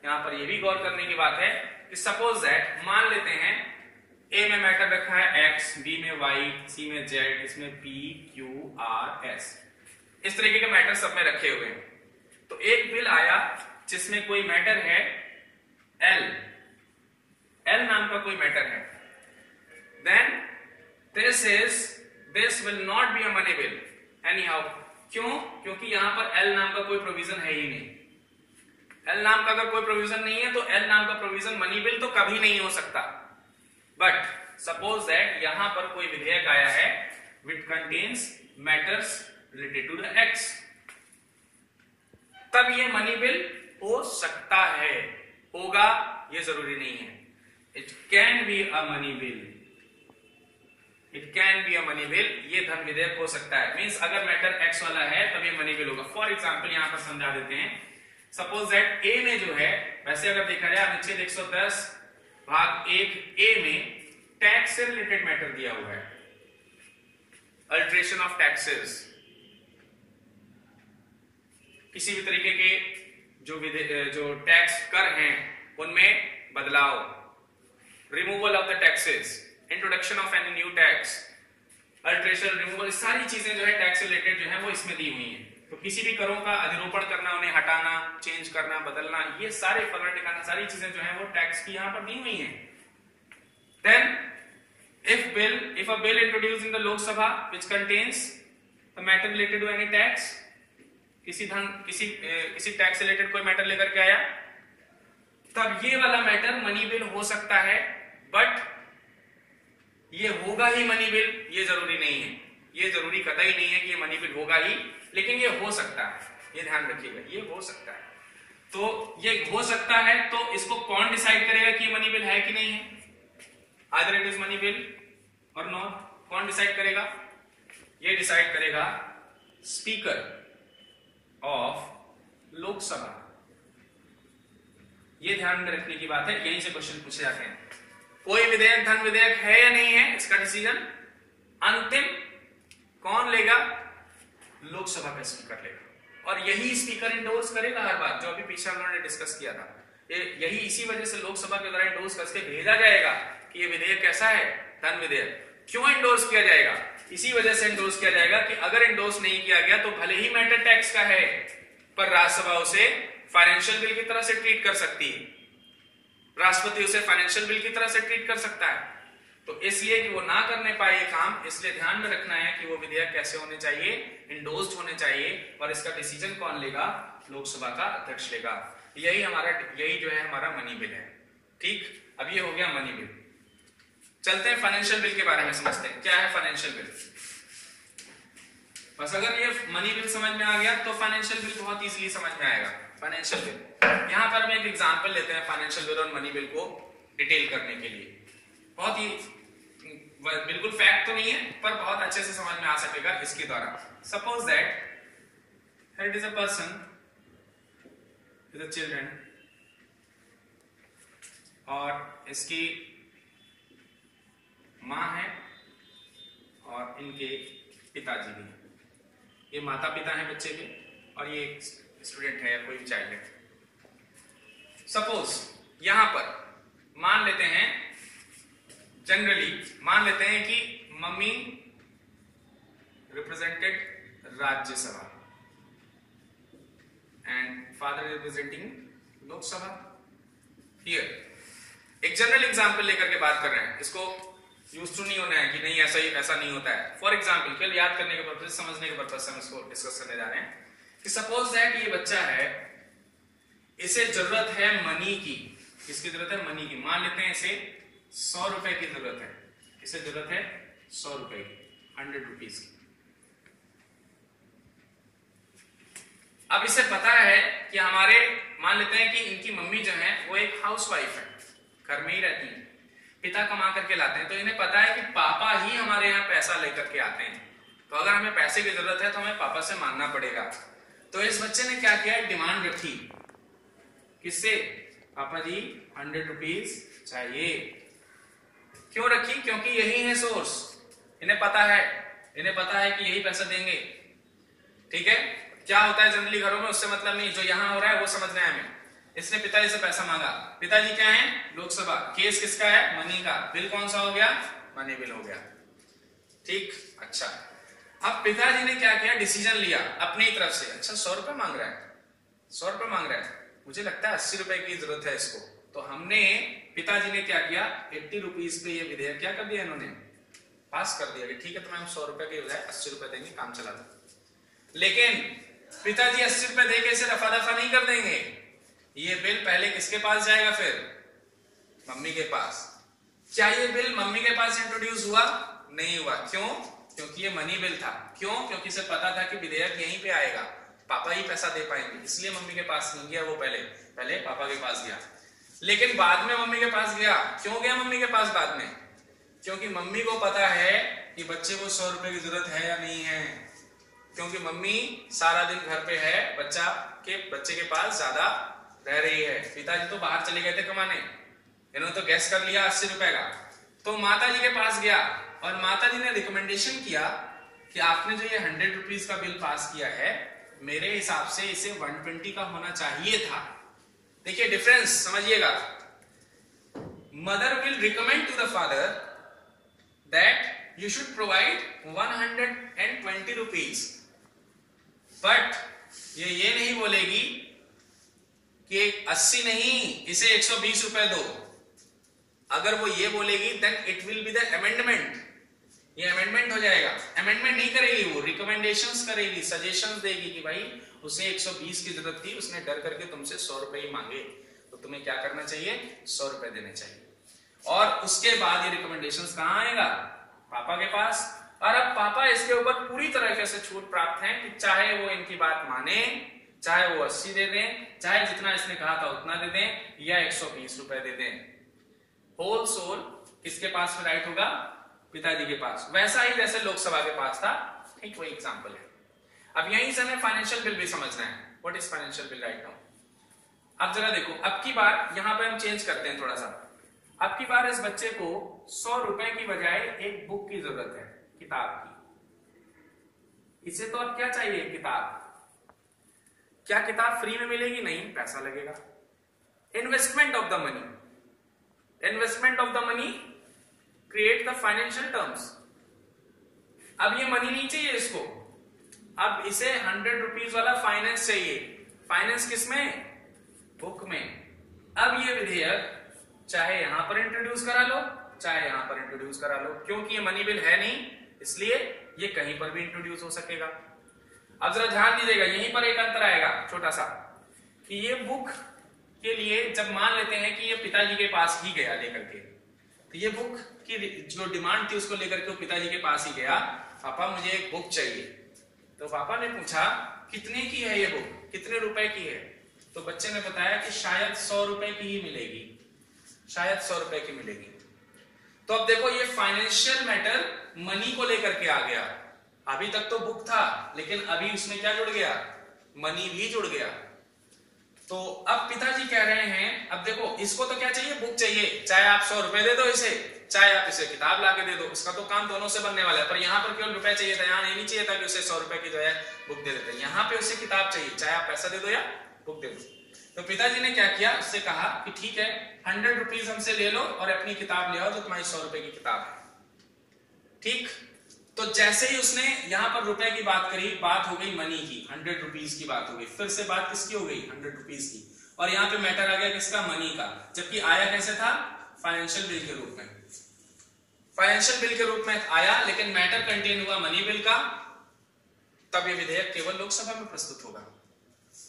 यहां पर यह भी गौर करने की बात है कि सपोज दैट मान लेते हैं ए में मैटर रखा है एक्स, बी में वाई, सी में जेड, इसमें पी क्यू आर एस, इस तरीके के मैटर सब में रखे हुए हैं। तो एक बिल आया जिसमें कोई मैटर है एल नाम का कोई मैटर है, then this will not be a money bill anyhow. क्यों? क्योंकि यहां पर एल नाम का कोई प्रोविजन है ही नहीं। एल नाम का अगर कोई प्रोविजन नहीं है तो एल नाम का प्रोविजन मनी बिल तो कभी नहीं हो सकता। बट सपोज दैट यहां पर कोई विधेयक आया है which contains matters related to the X, तब ये मनी बिल हो सकता है, होगा ये जरूरी नहीं है। It can be a money bill, it can be a money bill, ये धन विधेयक हो सकता है। मींस अगर मैटर एक्स वाला है तब ये मनी बिल होगा। फॉर एग्जांपल यहां पर समझा देते हैं, सपोज दैट ए में जो है, वैसे अगर देखा जाए अनुच्छेद 110 भाग 1 ए में टैक्स से रिलेटेड मैटर दिया हुआ है, अल्टरेशन ऑफ टैक्सेस, किसी भी तरीके के जो टैक्स कर हैं उनमें बदलाव, removal of the taxes, introduction of any new tax, alteration, removal, सारी चीजें जो है टैक्स रिलेटेड जो है वो इसमें दी हुई हैं। तो किसी भी करों का अधिरोपण करना, उन्हें हटाना, चेंज करना, बदलना, ये सारे फलना टिकाना सारी चीजें जो है वो टैक्स की यहां पर दी हुई हैं। Then if a bill introduced in the Lok Sabha which contains the matter related to any tax, किसी टैक्स से रिलेटेड कोई मैटर लेकर के आया, तब ये वाला मैटर मनी बिल हो सकता है। बट ये होगा ही मनी बिल ये जरूरी नहीं है, ये जरूरी कतई नहीं है कि ये मनी बिल होगा ही, लेकिन ये हो सकता है, ये ध्यान रखिएगा, ये हो सकता है। तो ये हो सकता है तो इसको कौन डिसाइड करेगा कि ये मनी बिल है कि नहीं है? Either it is money bill और नॉट, कौन डिसाइड करेगा? ये डिसाइड करेगा स्पीकर ऑफ लोकसभा। ये ध्यान में रखने की बात है, यहीं से क्वेश्चन पूछे जाते हैं। कोई विधेयक धन विधेयक है या नहीं है, इसका डिसीजन अंतिम कौन लेगा? लोकसभा का स्पीकर लेगा, और यही स्पीकर इंडोर्स करेगा हर बार, जो अभी पीछे हम लोगों ने डिस्कस किया था। यही इसी वजह से लोकसभा के द्वारा इंडोर्स करके भेजा जाएगा कि ये विधेयक कैसा है, धन विधेयक। क्यों इंडोर्स किया जाएगा? इसी वजह से इंडोर्स किया जाएगा कि अगर इंडोर्स नहीं किया गया तो भले ही मैटर टैक्स का है, पर राज्यसभा उसे फाइनेंशियल बिल की तरह से ट्रीट कर सकती है, राष्ट्रपति उसे फाइनेंशियल बिल की तरह से ट्रीट कर सकता है। तो इसलिए कि वो ना करने पाए ये काम, इसलिए ध्यान में रखना है कि वो विधेयक कैसे होने चाहिए, इंडोर्स्ड होने चाहिए, और इसका डिसीजन कौन लेगा? लोकसभा का अध्यक्ष लेगा। यही जो है हमारा मनी बिल है। ठीक, अब ये हो गया मनी बिल। चलते हैं फाइनेंशियल बिल के बारे में समझते हैं, क्या है फाइनेंशियल बिल। बस अगर ये मनी बिल समझ में आ गया तो फाइनेंशियल बिल बहुत इजीली समझ में आएगा। फाइनेंशियल बिल, यहां पर हम एक एग्जांपल लेते हैं फाइनेंशियल बिल और मनी बिल को डिटेल करने के लिए। बहुत ही बिल्कुल फैक्ट तो नहीं है, पर बहुत अच्छे से समझ में आ सकेगा इसके द्वारा। Suppose that it is a person with children, और इसकी मां है और इनके पिताजी भी हैं। ये माता पिता हैं बच्चे के, और ये एक स्टूडेंट है या कोई भी चाइल्ड है। सपोज यहां पर मान लेते हैं, जनरली मान लेते हैं कि mummy represented Rajya Sabha and father representing Lok Sabha. Here एक जनरल एग्जांपल लेकर के बात कर रहे हैं, इसको यूज टू नहीं होना है कि नहीं ऐसा नहीं होता है। फॉर एग्जांपल केवल याद करने के पर्पज, समझने के पर्पज से हम इसको डिस्कस करने जा रहे हैं कि सपोज दैट ये बच्चा है, इसे जरूरत है मनी की, किसकी जरूरत है? मनी की। मान लेते हैं इसे 100 रुपए की जरूरत है, इसे जरूरत है 100 रुपए की, 100 रुपीज की। अब इसे पता है कि हमारे, मान लेते हैं कि इनकी मम्मी जो है वो एक हाउसवाइफ है, घर में ही रहती है, पिता कमा करके लाते हैं, तो इन्हें पता है कि पापा ही हमारे यहाँ पैसा लेकर के आते हैं, तो अगर हमें पैसे की जरूरत है तो हमें पापा से मांगना पड़ेगा। तो इस बच्चे ने क्या किया? डिमांड रखी, किससे? पापा जी 100 रुपीज चाहिए। क्यों रखी? क्योंकि यही है सोर्स, इन्हें पता है कि यही पैसा देंगे। ठीक है, क्या होता है जनरली घरों में, उससे मतलब नहीं, जो यहां हो रहा है वो समझना है हमें। इसने पिताजी से पैसा मांगा, पिताजी क्या है? लोकसभा। केस किसका है? मनी का। बिल कौन सा हो गया? मनी बिल हो गया। ठीक, अच्छा, अब पिताजी ने क्या किया? डिसीजन लिया अपनी तरफ से, अच्छा 100 रुपए मांग रहा है, 100 रुपए मांग रहा है, मुझे लगता है 80 रुपए की जरूरत है इसको। तो हमने, पिताजी ने क्या किया? 80 रुपीज पे ये विधेयक क्या कर दिया? इन्होंने पास कर दिया कि ठीक है, तो हम 100 रुपए के बजाय 80 रुपए देंगे, काम चला दो। लेकिन पिताजी 80 रुपए देके इसे रफा दफा नहीं कर देंगे, ये बिल पहले किसके पास जाएगा? फिर मम्मी के पास। क्या ये बिल मम्मी के पास इंट्रोड्यूस हुआ? नहीं हुआ। क्यों? क्योंकि ये मनी बिल था। क्यों? क्योंकि इसे पता था कि विधेयक यहीं पे आएगा, पापा ही पैसा दे पाएंगे, इसलिए मम्मी के पास नहीं गया वो, पहले पापा के पास गया। लेकिन बाद में मम्मी के पास गया। क्यों गया मम्मी के पास बाद में? क्योंकि मम्मी को पता है कि बच्चे को 100 रुपए की जरूरत है या नहीं है, क्योंकि मम्मी सारा दिन घर पे है, बच्चे के पास ज्यादा रह रही है। पिताजी तो बाहर चले गए थे कमाने, इन्होंने तो गैस कर लिया 80 रुपए का, तो माता जी के पास गया और माता जी ने रिकमेंडेशन किया कि आपने जो ये 100 रुपीज का बिल पास किया है, मेरे हिसाब से इसे 120 का होना चाहिए था। देखिए डिफरेंस समझिएगा। Mother will recommend to the father that you should provide 120 rupees, but ये नहीं बोलेगी कि 80 नहीं, इसे 120 रुपए दो। अगर वो ये बोलेगी then it will be the amendment, ये अमेंडमेंट हो जाएगा। अमेंडमेंट नहीं करेगी वो, रिकमेंडेशंस करेगी, सजेशंस देगी कि भाई उसे 120 की जरूरत थी, उसने डर करके तुमसे 100 रुपए ही मांगे, तो तुम्हें क्या करना चाहिए? 100 रुपए देने चाहिए। और उसके बाद ये रिकमेंडेशंस कहां आएगा? पापा के पास। और अब पापा इसके ऊपर पूरी तरीके से छूट प्राप्त है कि चाहे वो इनकी बात माने, चाहे वो 80 दे दें, चाहे जितना इसने कहा था उतना दे दें, या 120 रुपए दे दें। होल सोल किसके पास में राइट होगा? पिताजी के पास। वैसा ही जैसे लोकसभा के पास था, ठीक वही एग्जांपल है। अब यहीं से हमें फाइनेंशियल बिल भी समझना है। What is financial bill right now? अब जरा देखो, अब की बार यहां पे हम चेंज करते हैं थोड़ा सा। अब की बार इस बच्चे को 100 रुपए की बजाय एक बुक की जरूरत है, किताब की। इसे तो अब क्या चाहिए? किताब। क्या किताब फ्री में मिलेगी? नहीं, पैसा लगेगा। Investment of the money, investment of the money create the financial terms. अब ये मनी नहीं चाहिए इसको, अब इसे 100 रुपीज वाला फाइनेंस चाहिए। फाइनेंस किसमें? बुक में। अब ये विधेयक चाहे यहां पर इंट्रोड्यूस करा लो, चाहे यहां पर इंट्रोड्यूस करा लो, क्योंकि ये मनी बिल है नहीं, इसलिए ये कहीं पर भी इंट्रोड्यूस हो सकेगा। अब जरा ध्यान दीजिएगा, यहीं पर एक अंतर आएगा छोटा सा, कि ये बुक के लिए जब मान लेते हैं कि ये पिताजी के पास ही गया लेकर के, तो ये बुक की जो डिमांड थी उसको लेकर के वो पिताजी के पास ही गया, पापा मुझे एक बुक चाहिए। तो पापा ने पूछा कितने की है ये बुक, कितने रुपए की है? तो बच्चे ने बताया कि शायद 100 रुपए की ही मिलेगी, शायद 100 रुपए की मिलेगी। तो अब देखो ये फाइनेंशियल मैटर मनी को लेकर के आ गया। अभी तक तो बुक था, लेकिन अभी उसमें क्या जुड़ गया? मनी भी जुड़ गया। तो अब पिताजी कह रहे हैं, अब देखो इसको तो क्या चाहिए? बुक चाहिए। चाहे आप 100 रुपए दे दो इसे, चाहे आप इसे किताब लाके दे दो, इसका तो काम दोनों से बनने वाला है। पर यहाँ पर केवल रुपए चाहिए था, यहाँ ये नहीं चाहिए था कि उसे 100 रुपए की जो है बुक दे देते। यहाँ पे उसे किताब चाहिए, चाहे आप पैसा दे दो या बुक दे दो। तो पिताजी ने क्या किया? उससे कहा कि ठीक है 100 रुपीज हमसे ले लो और अपनी किताब ले आओ जो तुम्हारी 100 रुपए की किताब है। ठीक, तो जैसे ही उसने यहां पर रुपए की बात करी, बात हो गई मनी की, 100 रुपीज की बात हो गई। फिर से बात किसकी हो गई? 100 रुपीज की। और यहाँ पे मैटर आ गया किसका, मनी का, जबकि आया कैसे था, फाइनेंशियल बिल के रूप में। फाइनेंशियल बिल के रूप में आया लेकिन मैटर कंटेन हुआ मनी बिल का, तब ये विधेयक केवल लोकसभा में प्रस्तुत होगा।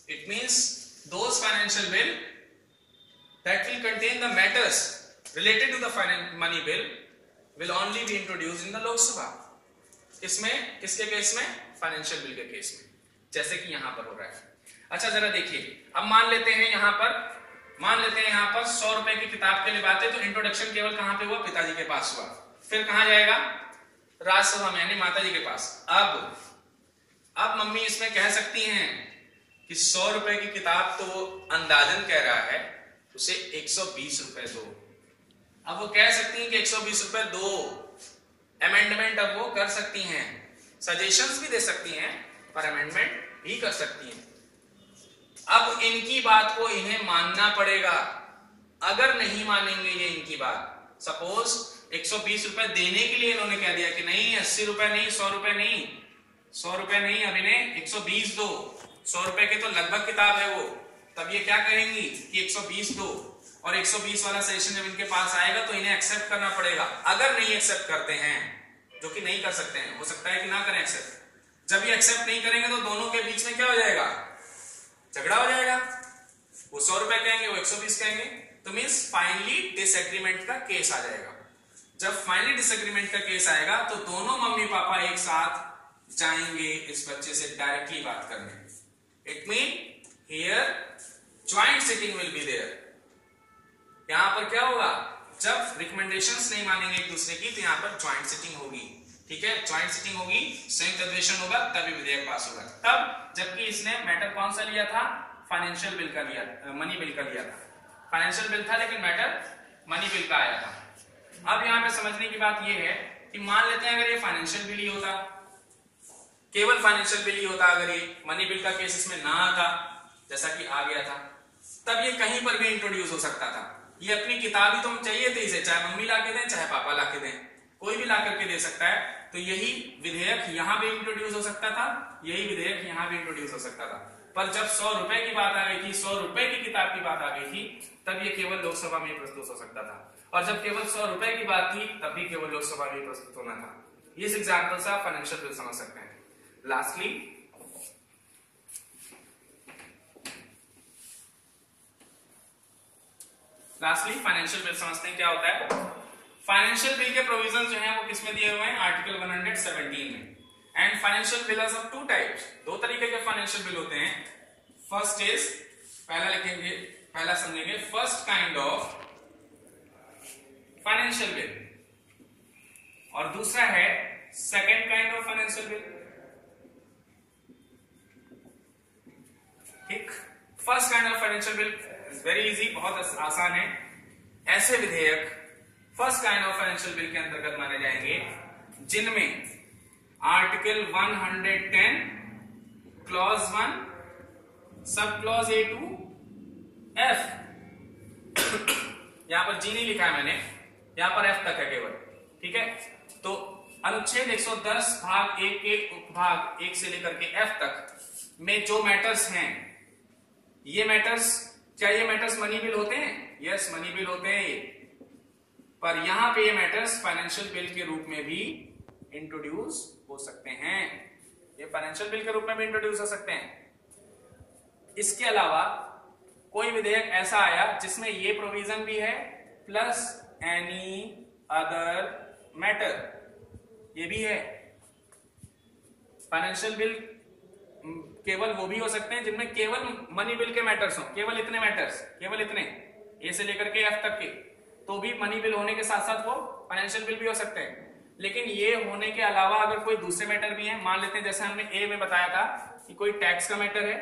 It means those financial bill that will contain the matters related to the money bill will only be introduced in the Lok Sabha. इसमें किसके केस में, फाइनेंशियल बिल के केस में, जैसे कि यहां पर हो रहा है। अच्छा जरा देखिए, अब मान लेते हैं यहां पर 100 रुपए की किताब के लिए बात है, तो इंट्रोडक्शन केवल कहां पे हुआ, पिताजी के पास हुआ, फिर कहां जाएगा, राज्यसभा में यानी माताजी के पास। अब मम्मी इसमें कह सकती हैं कि 100 रुपए की किताब तो वो अंदाजन कह रहा है, उसे 120 रुपए दो। अब वो कह सकती हैं कि 120 रुपए दो, अमेंडमेंट अब वो कर सकती हैं, सजेशंस भी दे सकती हैं और अमेंडमेंट भी कर सकती हैं। अब इनकी बात को इन्हें मानना पड़ेगा। अगर नहीं मानेंगे ये इनकी बात, सपोज 120 रुपए देने के लिए इन्होंने कह दिया कि नहीं 80 रुपए नहीं, 100 रुपए नहीं, 100 रुपए नहीं, अब इन्हें 120 दो, 100 रुपए के तो लगभग किताब है वो, तब ये क्या कहेंगी कि 120 दो, और 120 वाला सेशन जब इनके पास आएगा तो इन्हें एक्सेप्ट करना पड़ेगा। अगर नहीं एक्सेप्ट करते हैं, जो कि नहीं कर सकते हैं, हो सकता है कि ना करें एक्सेप्ट, जब ये एक्सेप्ट नहीं करेंगे तो दोनों के बीच में क्या हो जाएगा, झगड़ा हो जाएगा। वो 100 रुपए कहेंगे, वो 120 कहेंगे, तो मींस फाइनली डिसएग्रीमेंट का केस आ जाएगा। जब फाइनली डिसएग्रीमेंट का केस आएगा तो दोनों मम्मी पापा एक साथ जाएंगे इस बच्चे से डायरेक्टली बात करने। It mean here joint sitting will be there. यहां पर क्या होगा, जब रिकमेंडेशंस नहीं मानेंगे एक दूसरे की, तो यहां पर ज्वाइंट सिटिंग होगी। ठीक है, ज्वाइंट सिटिंग होगी, संयुक्त अधिवेशन होगा, तभी विधेयक पास होगा। तब जबकि इसने मैटर कौन सा लिया था, फाइनेंशियल बिल का लिया, मनी बिल का लिया था। फाइनेंशियल बिल था लेकिन मैटर मनी बिल का आया था। अब यहां पे समझने की बात यह है कि मान लेते हैं अगर ये फाइनेंशियल बिल ही होता, केवल फाइनेंशियल बिल ही होता, अगर ये मनी बिल का केस इसमें ना आता जैसा कि आ गया था, तब ये कहीं पर भी इंट्रोड्यूस हो सकता था। ये अपनी किताब ही तो चाहिए थी इसे, चाहे मम्मी ला के दें चाहे पापा ला के दें, कोई भी ला करके दे सकता है। तो यही विधेयक यहां भी इंट्रोड्यूस हो सकता था, यही विधेयक यहां भी इंट्रोड्यूस हो सकता था। पर जब 100 रुपए की बात आ गई थी, 100 रुपए की किताब की बात आ गई थी, तब ये केवल लोकसभा में प्रस्तुत हो सकता था। और जब केवल 100 रुपए की बात थी, तब भी केवल लोकसभा में प्रस्तुत होना था। इस एग्जाम्पल से आप फाइनेंशियल बिल समझ सकते हैं। लास्टली फाइनेंशियल बिल समझते हैं क्या होता है। फाइनेंशियल बिल के प्रोविजन जो हैं वो किसमें दिए हुए हैं, आर्टिकल 117 में। And financial bill are of two types, दो तरीके के फाइनेंशियल बिल होते हैं। फर्स्ट इज, पहला समझेंगे, first kind of financial bill, और दूसरा है second kind of financial bill. ठीक, first kind of financial bill is very easy, बहुत आसान है। ऐसे विधेयक first kind of financial bill के अंतर्गत माने जाएंगे जिनमें article 110 clause 1 sub clause A to F, यहां पर G नहीं लिखा है मैंने, यहां पर F तक है केवल। ठीक है, तो अनुच्छेद 110 भाग 1 के उपभाग 1 से लेकर के F तक में जो मैटर्स हैं, ये मैटर्स, क्या ये मैटर्स मनी बिल होते हैं? यस, मनी बिल होते हैं ये। पर यहां पे ये मैटर्स फाइनेंशियल बिल के रूप में भी इंट्रोड्यूस हो सकते हैं, ये फाइनेंशियल बिल के रूप में भी इंट्रोड्यूस हो सकते हैं। इसके अलावा कोई विधेयक ऐसा आया जिसमें ये प्रोविजन भी है प्लस एनी अदर मैटर, ये भी है। फाइनेंशियल बिल केवल वो भी हो सकते हैं जिनमें केवल मनी बिल के मैटर्स हो, केवल इतने मैटर्स, केवल इतने ए से लेकर के एफ तक के, तो भी मनी बिल होने के साथ साथ वो फाइनेंशियल बिल भी हो सकते हैं। लेकिन ये होने के अलावा अगर कोई दूसरे मैटर भी हैं, मान लेते हैं जैसे हमने ए में बताया था कि कोई टैक्स का मैटर है,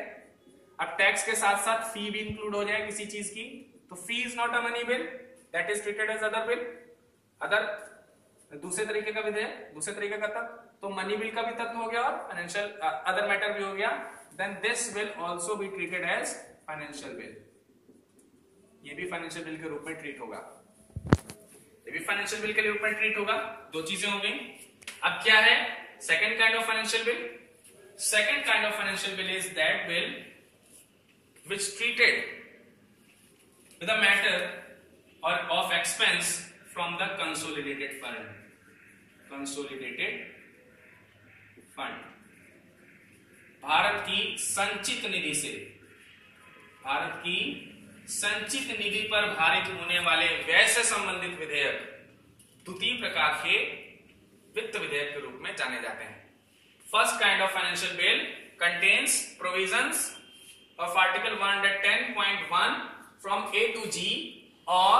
अब टैक्स के साथ साथ फी भी इंक्लूड हो जाए किसी चीज की, तो fee is not a money bill, that is treated as other bill, other दूसरे तरीके का विधेयक, दूसरे तरीके का तत्व, तो मनी बिल का भी तत्व हो गया और फाइनेंशियल अदर मैटर भी हो गया, then this will also be treated as financial bill, ये भी फाइनेंशियल बिल के रूप में ट्रीट होगा, ये भी फाइनेंशियल बिल के रूप में ट्रीट होगा। दो चीजें हो गई। अब क्या है second kind of financial bill? Second kind of financial bill is that bill which treated to the matter or of expense from the consolidated fund. Consolidated fund. Bharat की संचित निधि से, भारत की संचित निधि पर भारित होने वाले व्यय से संबंधित विधेयक द्वितीय प्रकार के वित्त विधेयक के रूप में जाने जाते हैं. First kind of financial bill contains provisions of article 110.1 from A to G or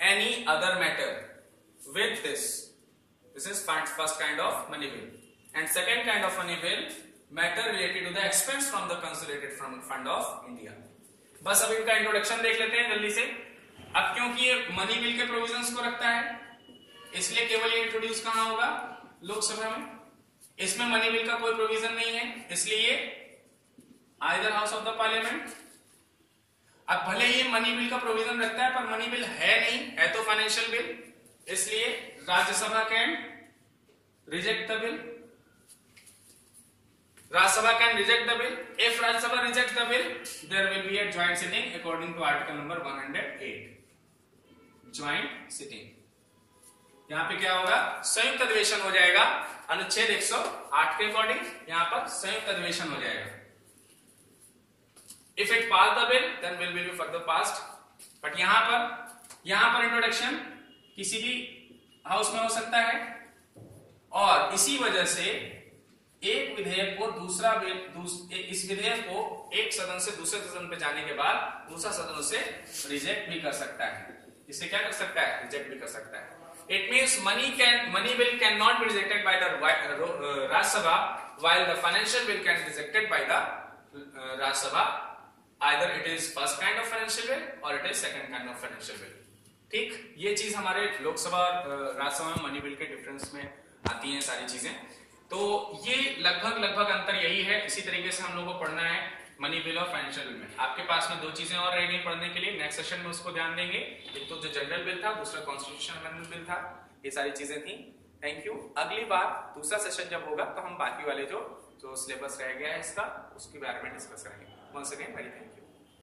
any other matter with this is first kind of money bill. And second kind of money bill, matter related to the expense from the consolidated fund of India. बस अब इनका introduction देख लेते हैं जल्दी से. अब क्योंकि ये मनी बिल के प्रोविजंस को रखता है, इसलिए केवल ये इंट्रोड्यूस कहां होगा? लोकसभा में. इसमें मनी बिल का कोई प्रोविजन नहीं है, इसलिए either house of the parliament. अब भले ही मनी बिल का प्रोविजन रखता है पर मनी बिल है नहीं, है तो फाइनेंशियल बिल, इसलिए Rajya Sabha can reject the bill. Rajya Sabha can reject the bill. If Rajya Sabha reject the bill, there will be a joint sitting according to article number 108. Joint sitting. यहां पे क्या होगा? संयुक्त अधिवेशन हो जाएगा. अनुच्छेद 108 के अकॉर्डिंग यहां पर संयुक्त अधिवेशन हो जाएगा. If it pass the bill then will be further passed. But यहां पर इंट्रोडक्शन किसी भी हाउस में हो सकता है, और इसी वजह से एक विधेयक को इस विधेयक को एक सदन से दूसरे सदन पे जाने के बाद दूसरा सदन उसे रिजेक्ट भी कर सकता है. इसे क्या कर सकता है? रिजेक्ट भी कर सकता है. It means money bill cannot be rejected by the Rajya Sabha, while the financial bill can be rejected by the Rajya Sabha. Either it is first kind of financial bill or it is second kind of financial bill. ठीक, ये चीज हमारे लोकसभा और राज्यसभा में money bill के difference में आती हैं सारी चीजें. तो ये लगभग अंतर यही है. इसी तरीके से हम लोग को पढ़ना है मनी बिल और फाइनेंशियल बिल में. आपके पास में दो चीजें और रहेंगी पढ़ने के लिए. नेक्स्ट सेशन में उसको ध्यान देंगे. एक तो जो जनरल बिल था, दूसरा कॉन्स्टिट्यूशन अमेंडमेंट बिल था. ये सारी चीजें थी. Thank you. अगली बार दूसरा सेशन जब होगा तो हम बाकी वाले जो सिलेबस रह गया है इसका, उसके बारे में डिस्कस करेंगे. Once again very thank you.